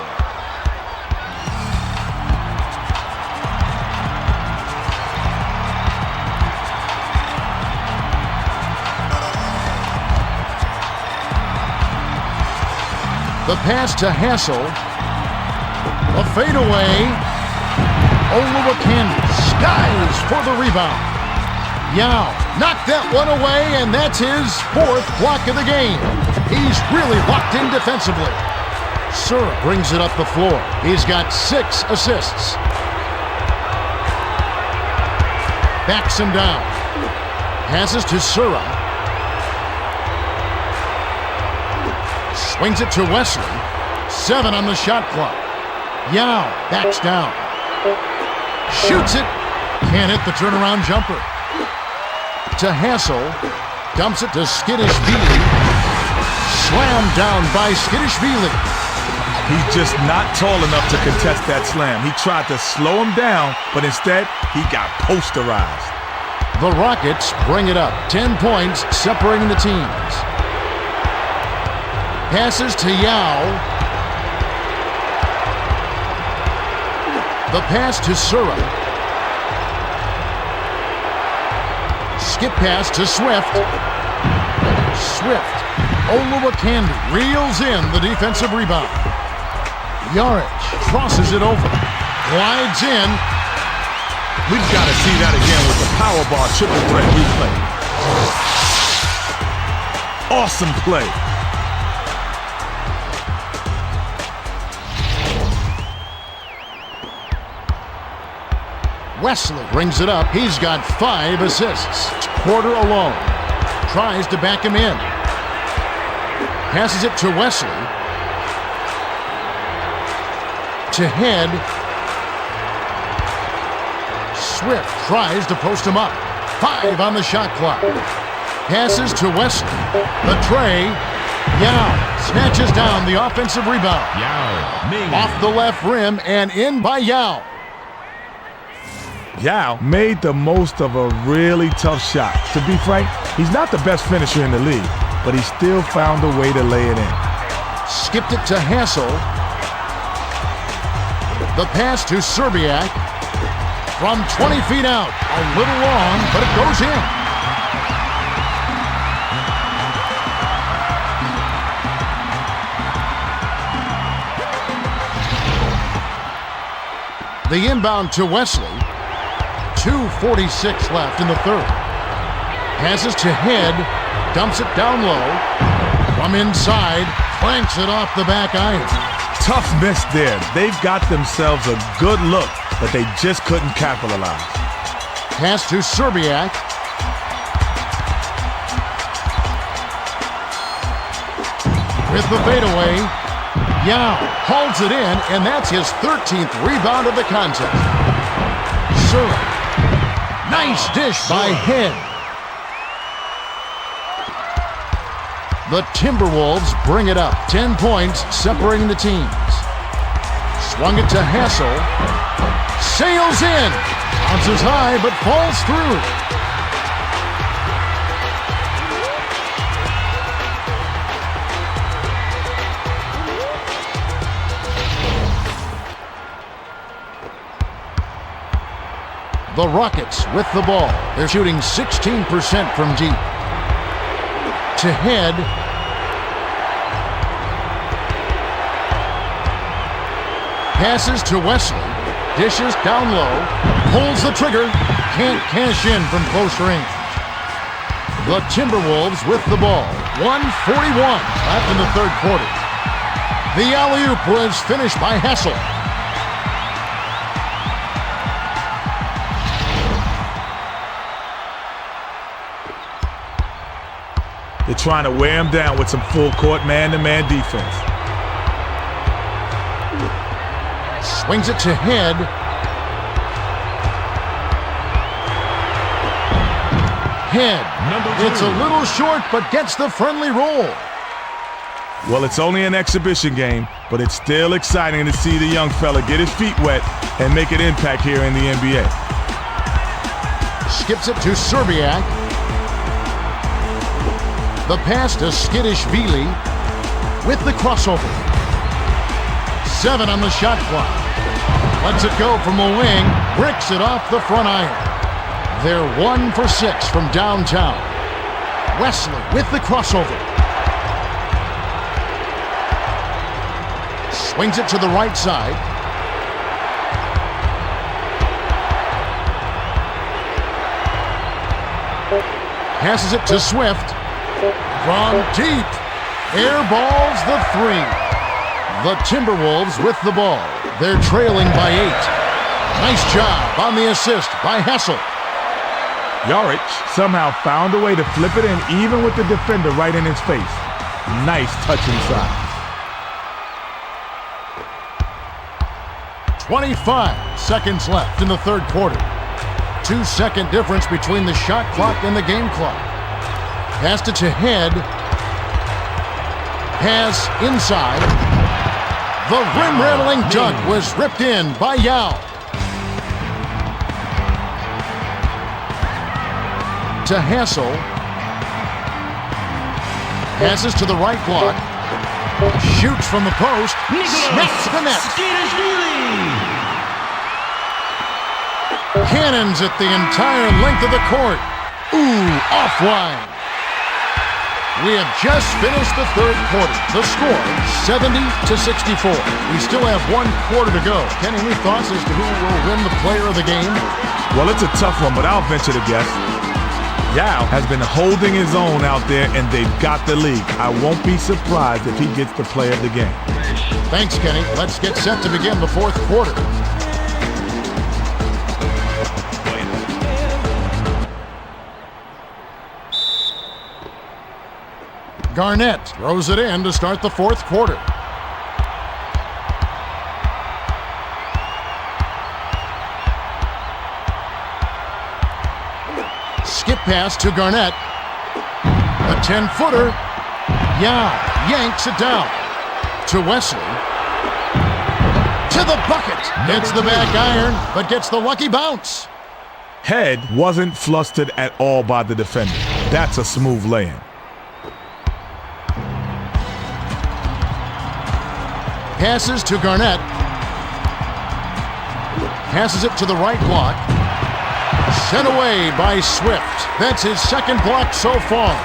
The pass to Hassel. A fadeaway. Olowokandi skies for the rebound. Yao knocked that one away, and that's his 4th block of the game. He's really locked in defensively. Sura brings it up the floor. He's got 6 assists. Backs him down. Passes to Sura. Swings it to Wesley. 7 on the shot clock. Yao backs down. Shoots it. Can't hit the turnaround jumper. To Hassel. Dumps it to Skidishvili. Slammed down by Skidishvili. He's just not tall enough to contest that slam. He tried to slow him down, but instead, he got posterized. The Rockets bring it up. 10 points separating the teams. Passes to Yao. The pass to Sura. Skip pass to Swift. Swift. Olowokandi reels in the defensive rebound. Yarich crosses it over. Glides in. We've got to see that again with the power bar triple threat replay. Awesome play. Wesley brings it up. He's got 5 assists. Porter alone. Tries to back him in. Passes it to Wesley. To head. Swift tries to post him up. 5 on the shot clock. Passes to Wesley. The tray. Yao snatches down the offensive rebound. Yao. Off the left rim and in by Yao. Yao made the most of a really tough shot. To be frank, he's not the best finisher in the league, but he still found a way to lay it in. Skipped it to Hassel. The pass to Serbiak. From 20 feet out. A little long, but it goes in. The inbound to Wesley. 2:46 left in the 3rd. Passes to Head. Dumps it down low. From inside. Clanks it off the back iron. Tough miss there. They've got themselves a good look, but they just couldn't capitalize. Pass to Serbiak. With the fadeaway. Yao holds it in, and that's his 13th rebound of the contest. Sura. Nice dish by Head. The Timberwolves bring it up. 10 points separating the teams. Swung it to Hassel. Sails in. Bounces high, but falls through. The Rockets with the ball. They're shooting 16% from deep. To Head. Passes to Wesley. Dishes down low. Pulls the trigger. Can't cash in from close range. The Timberwolves with the ball. 1:41 left in the 3rd quarter. The alley-oop was finished by Hassel. They're trying to wear him down with some full-court man-to-man defense. Swings it to Head. Head. Number 2. It's a little short, but gets the friendly roll. Well, it's only an exhibition game, but it's still exciting to see the young fella get his feet wet and make an impact here in the NBA. Skips it to Serbiak. The pass to Skidishvili with the crossover. 7 on the shot clock. Lets it go from the wing. Bricks it off the front iron. They're 1 for 6 from downtown. Wesley with the crossover. Swings it to the right side. Passes it to Swift. From deep. Airballs the 3. The Timberwolves with the ball. They're trailing by 8. Nice job on the assist by Hessel. Jaric somehow found a way to flip it in even with the defender right in his face. Nice touch inside. 25 seconds left in the third quarter. 2-second difference between the shot clock and the game clock. Passed it to Head. Pass inside. The rim-rattling dunk was ripped in by Yao. To Hassel. Passes to the right block. Shoots from the post. Smacks the net. Cannons it the entire length of the court. Ooh, offline. We have just finished the third quarter. The score, 70-64. We still have 1 quarter to go. Kenny, any thoughts as to who will win the player of the game? Well, it's a tough one, but I'll venture to guess. Yao has been holding his own out there, and they've got the lead. I won't be surprised if he gets the player of the game. Thanks, Kenny. Let's get set to begin the fourth quarter. Garnett throws it in to start the fourth quarter. Skip pass to Garnett. A 10-footer. Yao yanks it down. To Wesley. To the bucket. Hits the back iron, but gets the lucky bounce. Head wasn't flustered at all by the defender. That's a smooth lay-in. Passes to Garnett. Passes it to the right block. Sent away by Swift. That's his second block so far.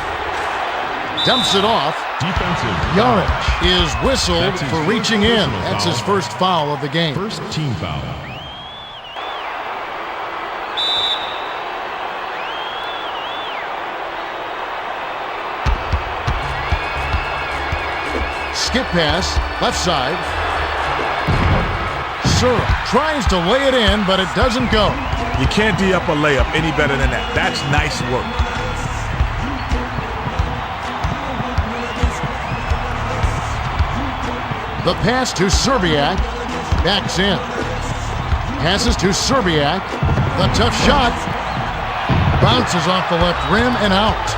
Dumps it off. Defensive. Jaric is whistled for reaching in. That's his first foul of the game. First team foul. Skip pass, left side. Sura tries to lay it in, but it doesn't go. You can't D up a layup any better than that. That's nice work. The pass to Serbiak. Backs in. Passes to Serbiak. The tough shot. Bounces off the left rim and out.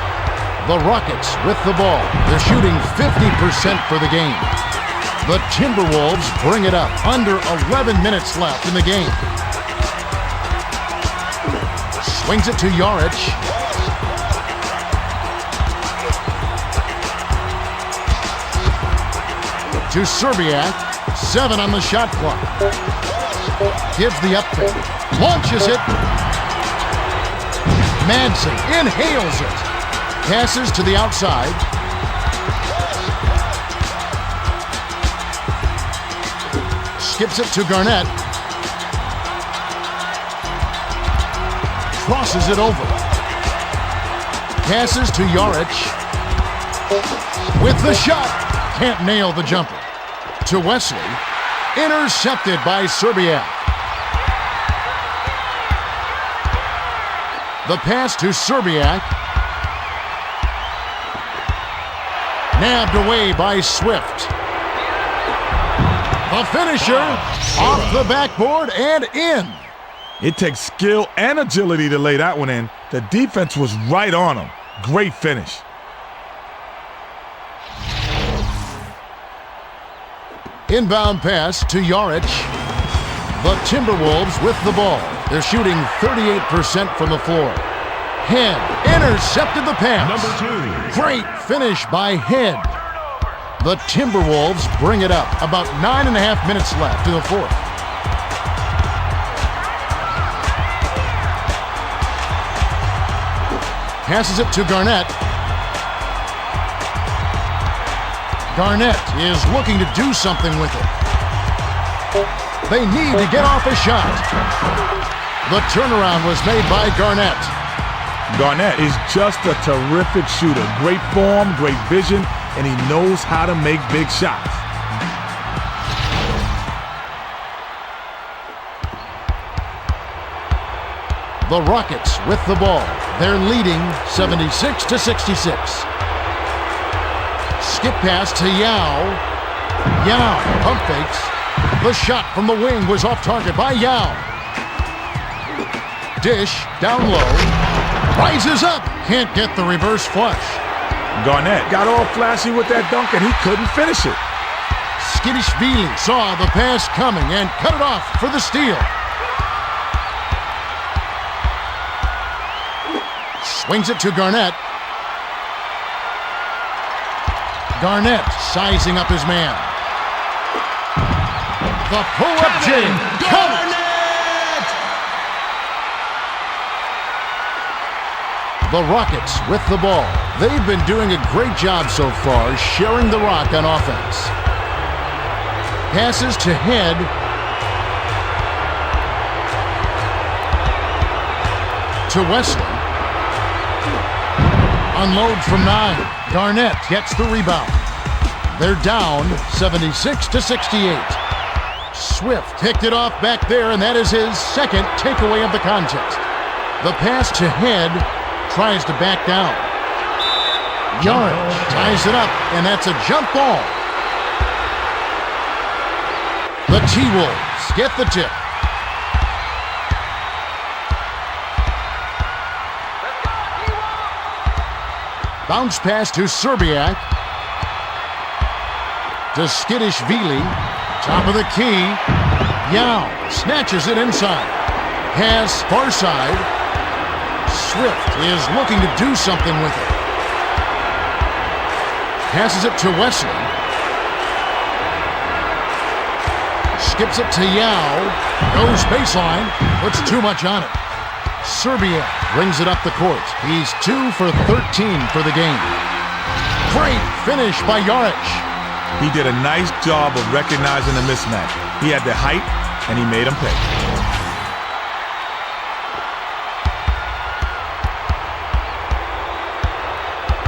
The Rockets with the ball. They're shooting 50% for the game. The Timberwolves bring it up. Under 11 minutes left in the game. Swings it to Jaric. To Serbiak. 7 on the shot clock. Gives the up pick. Launches it. Madsen inhales it. Passes to the outside. Skips it to Garnett. Crosses it over. Passes to Jaric. With the shot. Can't nail the jumper. To Wesley. Intercepted by Serbiak. The pass to Serbiak. Nabbed away by Swift. The finisher off the backboard and in. It takes skill and agility to lay that one in. The defense was right on him. Great finish. Inbound pass to Yarich. The Timberwolves with the ball. They're shooting 38% from the floor. Head intercepted the pass. Number 2. Great finish by Head. The Timberwolves bring it up. About 9.5 minutes left in the fourth. Passes it to Garnett. Garnett is looking to do something with it. They need to get off a shot. The turnaround was made by Garnett. Garnett is just a terrific shooter. Great form, great vision, and he knows how to make big shots. The Rockets with the ball. They're leading 76-66. Skip pass to Yao. Yao pump fakes. The shot from the wing was off target by Yao. Dish down low. Rises up. Can't get the reverse flush. Garnett got all flashy with that dunk and he couldn't finish it. Skidishvili saw the pass coming and cut it off for the steal. Swings it to Garnett. Garnett sizing up his man. The pull-up jam. Garnett! The Rockets with the ball. They've been doing a great job so far sharing the rock on offense. Passes to Head. To Wesley. Unload from 9. Garnett gets the rebound. They're down 76-68. Swift kicked it off back there, and that is his second takeaway of the contest. The pass to Head tries to back down. Yarich ties it up, and that's a jump ball. The T-Wolves get the tip. Bounce pass to Serbiak. To Skidishvili. Top of the key. Yao snatches it inside. Pass far side. Swift is looking to do something with it. Passes it to Wesley. Skips it to Yao. Goes baseline. Puts too much on it. Serbia brings it up the court. He's 2 for 13 for the game. Great finish by Yarich. He did a nice job of recognizing the mismatch. He had the height, and he made him pay.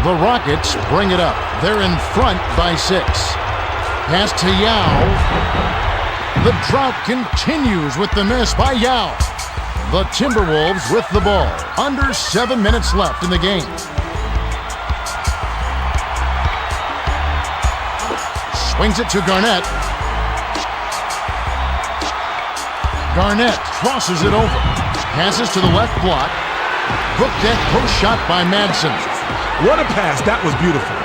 The Rockets bring it up. They're in front by 6. Pass to Yao. The drought continues with the miss by Yao. The Timberwolves with the ball. Under 7 minutes left in the game. Swings it to Garnett. Garnett crosses it over. Passes to the left block. Hooked that post shot by Madsen. What a pass. That was beautiful.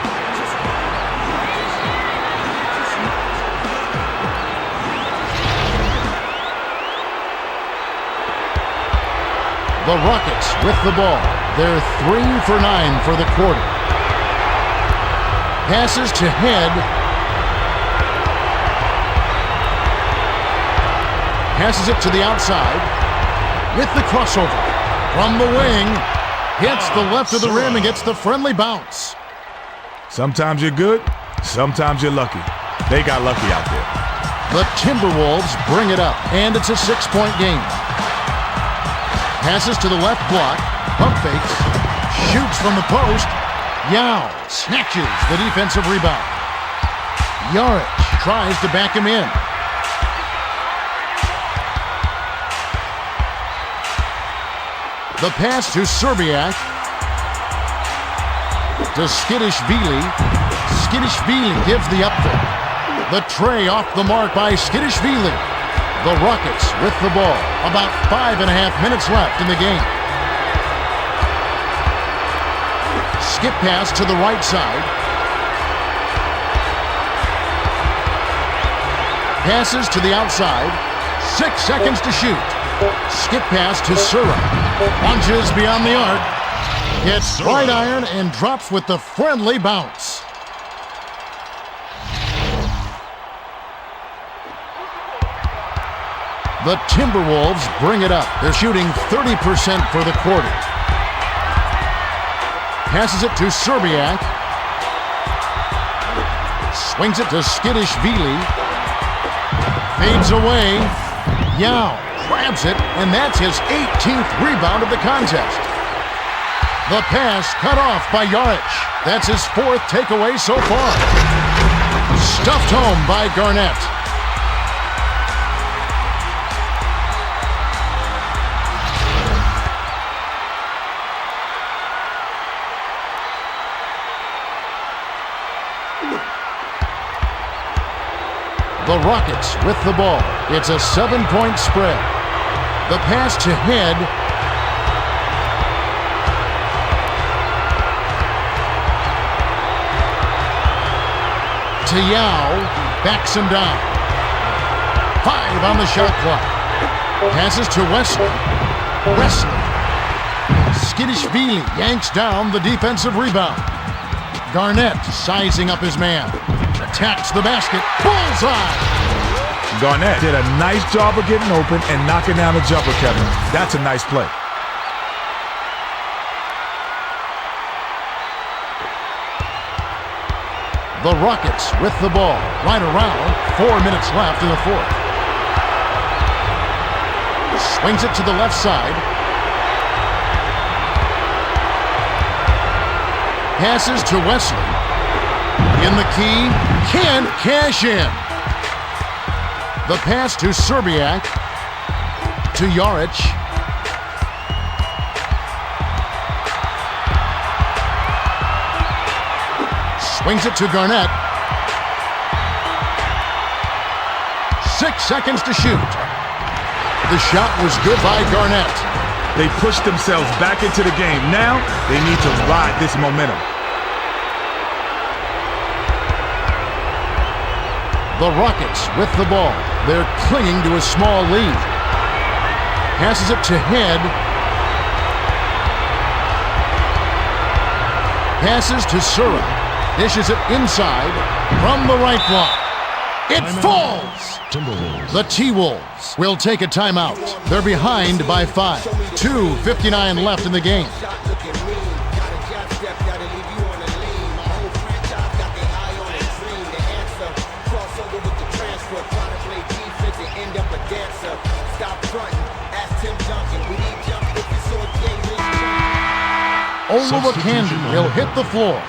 The Rockets with the ball. They're 3 for 9 for the quarter. Passes to Head. Passes it to the outside. With the crossover. From the wing. Hits the left of the rim and gets the friendly bounce. Sometimes you're good, sometimes you're lucky. They got lucky out there. The Timberwolves bring it up, and it's a 6-point game. Passes to the left block. Pump fakes. Shoots from the post. Yao snatches the defensive rebound. Yarich tries to back him in. The pass to Serbiak. To Skidishvili. Skidishvili gives the up there. The tray off the mark by Skidishvili. The Rockets with the ball. About 5.5 minutes left in the game. Skip pass to the right side. Passes to the outside. 6 seconds to shoot. Skip pass to Sura. Launches beyond the arc. Hits right iron and drops with the friendly bounce. The Timberwolves bring it up. They're shooting 30% for the quarter. Passes it to Serbiak. Swings it to Skidishvili. Fades away. Yao grabs it, and that's his 18th rebound of the contest. The pass cut off by Jaric. That's his 4th takeaway so far. Stuffed home by Garnett. The Rockets with the ball. It's a 7-point spread. The pass to Head. To Yao. Backs him down. 5 on the shot clock. Passes to Wesley. Skidishvili yanks down the defensive rebound. Garnett sizing up his man. Attacks the basket. Bullseye! Garnett did a nice job of getting open and knocking down the jumper, Kevin. That's a nice play. The Rockets with the ball. Right around 4 minutes left in the fourth. Swings it to the left side. Passes to Wesley. In the key, can't cash in. The pass to Serbiak. To Jaric. Swings it to Garnett. 6 seconds to shoot. The shot was good by Garnett. They pushed themselves back into the game. Now, they need to ride this momentum. The Rockets with the ball. They're clinging to a small lead. Passes it to Head. Passes to Sura. Dishes it inside from the right block. It falls! The T-Wolves will take a timeout. They're behind by 5. 2:59 left in the game. Olowokandi will hit the floor.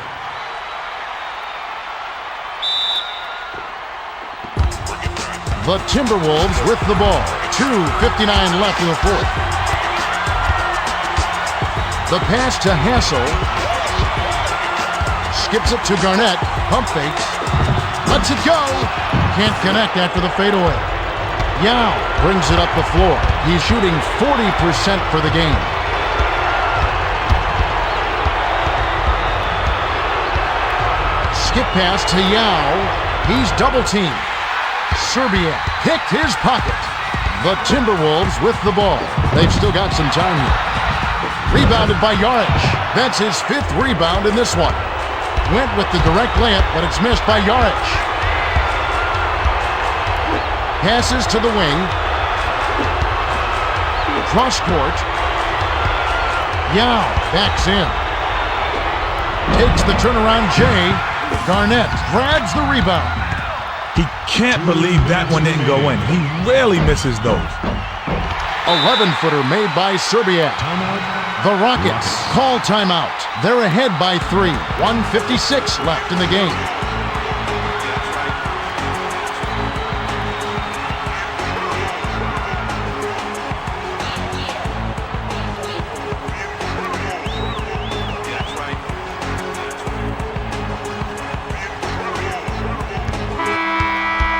The Timberwolves with the ball. 2:59 left in the fourth. The pass to Hassel. Skips it to Garnett. Pump fakes. Lets it go. Can't connect after the fadeaway. Yao brings it up the floor. He's shooting 40% for the game. Skip pass to Yao. He's double-teamed. Serbia picked his pocket. The Timberwolves with the ball. They've still got some time here. Rebounded by Jaric. That's his 5th rebound in this one. Went with the direct layup, but it's missed by Jaric. Passes to the wing. Cross court. Yao backs in. Takes the turnaround Jay. Garnett grabs the rebound. He can't believe that one didn't go in. He rarely misses those. 11-footer made by Serbia. The Rockets call timeout. They're ahead by 3. 1:56 left in the game.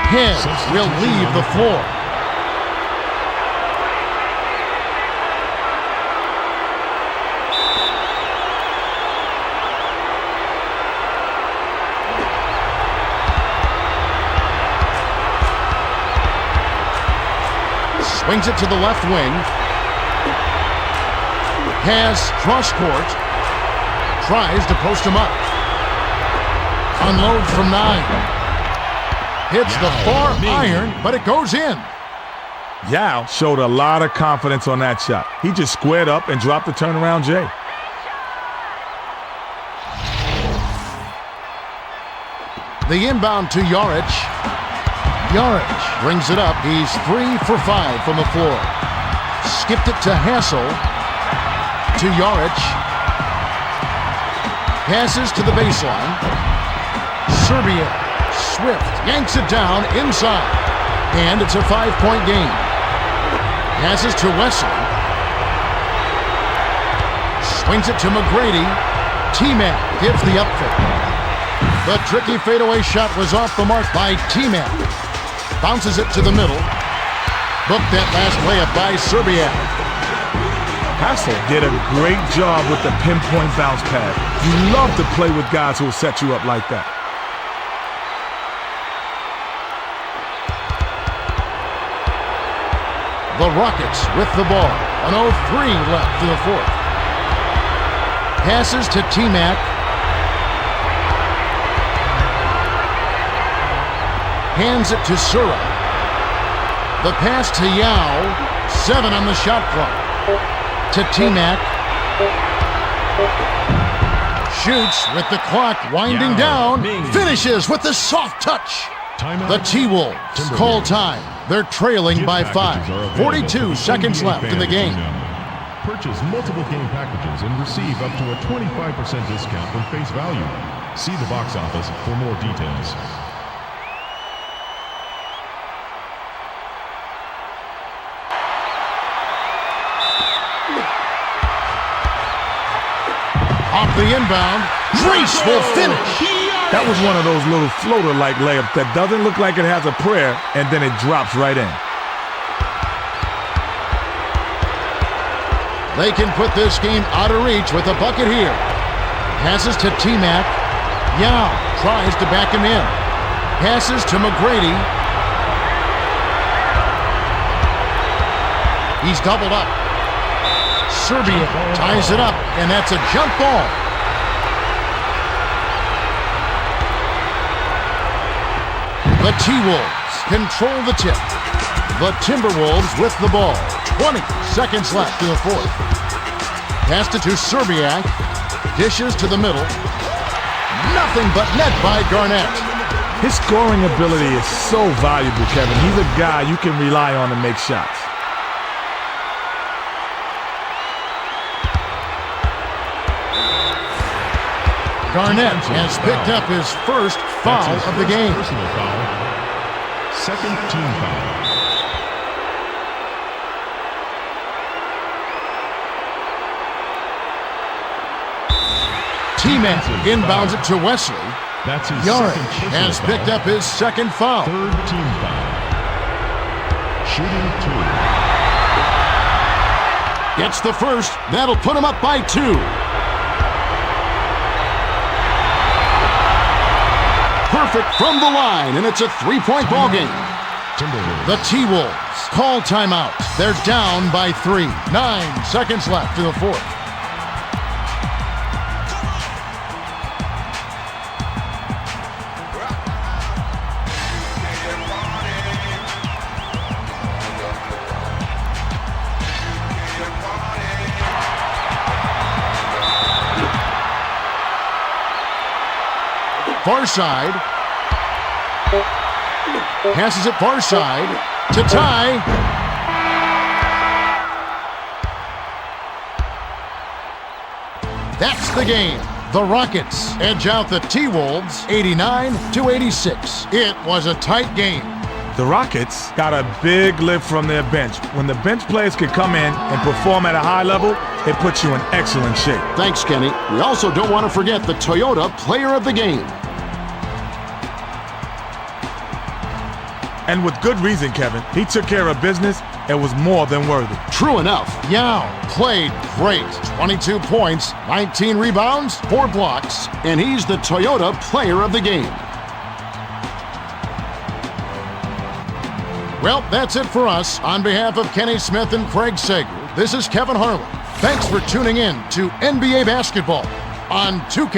Head will leave the floor. Swings it to the left wing. Has cross court. Tries to post him up. Unloads from 9. Hits the far iron, but it goes in. Yao showed a lot of confidence on that shot. He just squared up and dropped the turnaround J. The inbound to Yarich. Yarich brings it up. He's 3 for 5 from the floor. Skipped it to Hassel. To Yarich. Passes to the baseline. Serbia. Swift yanks it down inside. And it's a 5-point game. Passes to Wesley. Swings it to McGrady. T-Mac gives the up fake. The tricky fadeaway shot was off the mark by T-Mac. Bounces it to the middle. Booked that last layup by Serbia. Hassel did a great job with the pinpoint bounce pad. You love to play with guys who will set you up like that. The Rockets with the ball. 1:03 left in the fourth. Passes to T-Mac. Hands it to Sura. The pass to Yao. 7 on the shot clock. To T-Mac. Shoots with the clock winding down. Finishes with the soft touch. The T-Wolves call time. They're trailing by 5. 42 seconds left in the game. Purchase multiple game packages and receive up to a 25% discount from face value. See the box office for more details. Off the inbound, graceful finish. That was one of those little floater-like layups that doesn't look like it has a prayer, and then it drops right in. They can put this game out of reach with a bucket here. Passes to T-Mac. Yao tries to back him in. Passes to McGrady. He's doubled up. Serbia ties it up, and that's a jump ball. The T-Wolves control the tip. The Timberwolves with the ball. 20 seconds left in the fourth. Passed it to Serbiak. Dishes to the middle. Nothing but net by Garnett. His scoring ability is so valuable, Kevin. He's a guy you can rely on to make shots. Garnett has picked up his first foul of the game. Personal foul. Second team foul. T-Mac inbounds it to Wesley. That's his Yarich second personal has foul. picked up his second foul. Third team foul. Shooting 2. Gets the first. That'll put him up by 2. Perfect from the line, and it's a 3-point ball game. Timberwolves. The T-Wolves call timeout. They're down by 3. 9 seconds left in the fourth. Far side. Passes it far side to Ty. That's the game. The Rockets edge out the T-Wolves 89-86. It was a tight game. The Rockets got a big lift from their bench. When the bench players can come in and perform at a high level, it puts you in excellent shape. Thanks, Kenny. We also don't want to forget the Toyota Player of the Game. And with good reason, Kevin. He took care of business and was more than worthy. True enough. Yao played great. 22 points, 19 rebounds, 4 blocks, and he's the Toyota Player of the Game. Well, that's it for us. On behalf of Kenny Smith and Craig Sager, this is Kevin Harlan. Thanks for tuning in to NBA Basketball on 2K.